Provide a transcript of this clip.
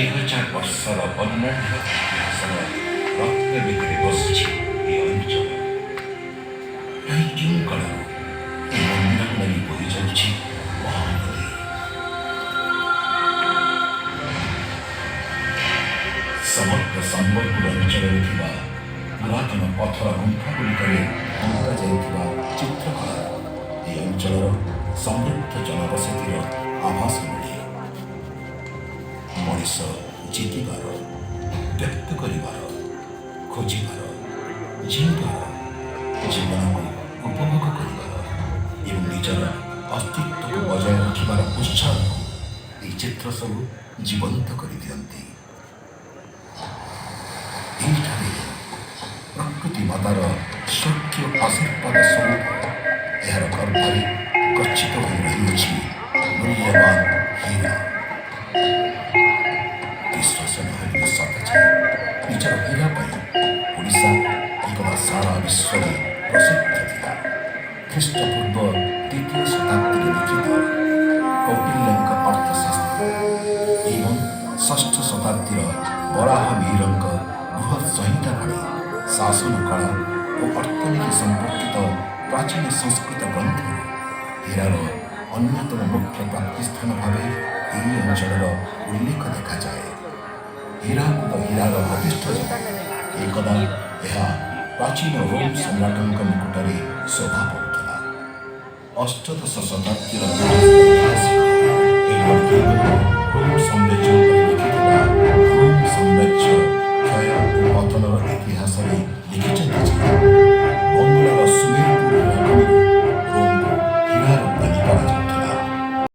ଚାରି ବର୍ଷର ବର୍ଣ୍ଣାଢ୍ୟ ଇତିହାସର ରକ୍ତ ଭିତରେ ବସିଛି ଏ ଅଞ୍ଚଳ। ଏହି କେଉଁ କାଳରୁ ଏ ମନ୍ଦିରକୁ ଲାଗି ବହି ଯାଉଛି ମହାନଦୀ। ସମଗ୍ର ସମ୍ବଲପୁର ଅଞ୍ଚଳରେ ଥିବା ପୁରାତନ ପଥର ଗୁମ୍ଫାଗୁଡ଼ିକରେ ଅଙ୍କାଯାଇଥିବା ଚିତ୍ରକଳା ଏହି ଅଞ୍ଚଳର ସମୃଦ୍ଧ ଜନବସତିର ଆଭାସ ମିଳେ। ମଣିଷ ଜିତିବାର, ବ୍ୟକ୍ତ କରିବାର, ଖୋଜିବାର, ଜିଇବାର, ଜୀବନକୁ ଉପଭୋଗ କରିବାର ଏବଂ ନିଜର ଅସ୍ତିତ୍ୱକୁ ବଜାୟ ରଖିବାର ଉତ୍ସାହକୁ ଏହି ଚିତ୍ର ସବୁ ଜୀବନ୍ତ କରିଦିଅନ୍ତି। ଏଇଠାରେ ପ୍ରକୃତି ମାତାର ସତ୍ୟ ଆଶୀର୍ବାଦ ସ୍ୱରୂପ ଏହାର ଗର୍ଭରେ ଗଚ୍ଛିତ ହୋଇ ରହିଅଛି ମୂଲ୍ୟବାନ ହୀରା। ବିଶ୍ୱାସ ନହେଲେ ସତ ଯେ ନିଜର ହୀରା ପାଇଁ ଓଡ଼ିଶା ଏକଦା ସାରା ବିଶ୍ୱରେ ପ୍ରସିଦ୍ଧ ଥିଲା। ଖ୍ରୀଷ୍ଟପୂର୍ବ 2ୟ ଶତାବ୍ଦୀରେ ଲିଖିତ କୌଟିଲ୍ୟଙ୍କ ଅର୍ଥଶାସ୍ତ୍ର ଏବଂ 6ଠ ଶତାବ୍ଦୀର ବରାହମିହିରଙ୍କ ବୃହତ୍ ସଂହିତା ଭଳି ଶାସନ କାଳ ଓ ଅର୍ଥନୀତି ସମ୍ପର୍କିତ ପ୍ରାଚୀନ ସଂସ୍କୃତ ଗ୍ରନ୍ଥରୁ ହୀରାର ଅନ୍ୟତମ ମୁଖ୍ୟ ପ୍ରାପ୍ତିସ୍ଥାନ ଭାବେ ଏହି ଅଞ୍ଚଳର ଉଲ୍ଲେଖ ଦେଖାଯାଏ। ହୀରାକୁଦ ହୀରାର ପ୍ରତିଷ୍ଠା ଯୋଗୁଁ ଏକଦା ଏହା ପ୍ରାଚୀନ ରୋମ୍ ସମ୍ରାଟଙ୍କ ନିକଟରେ ଶୋଭା ପାଉଥିଲା। ଅଷ୍ଟଦଶ ଶତାବ୍ଦୀର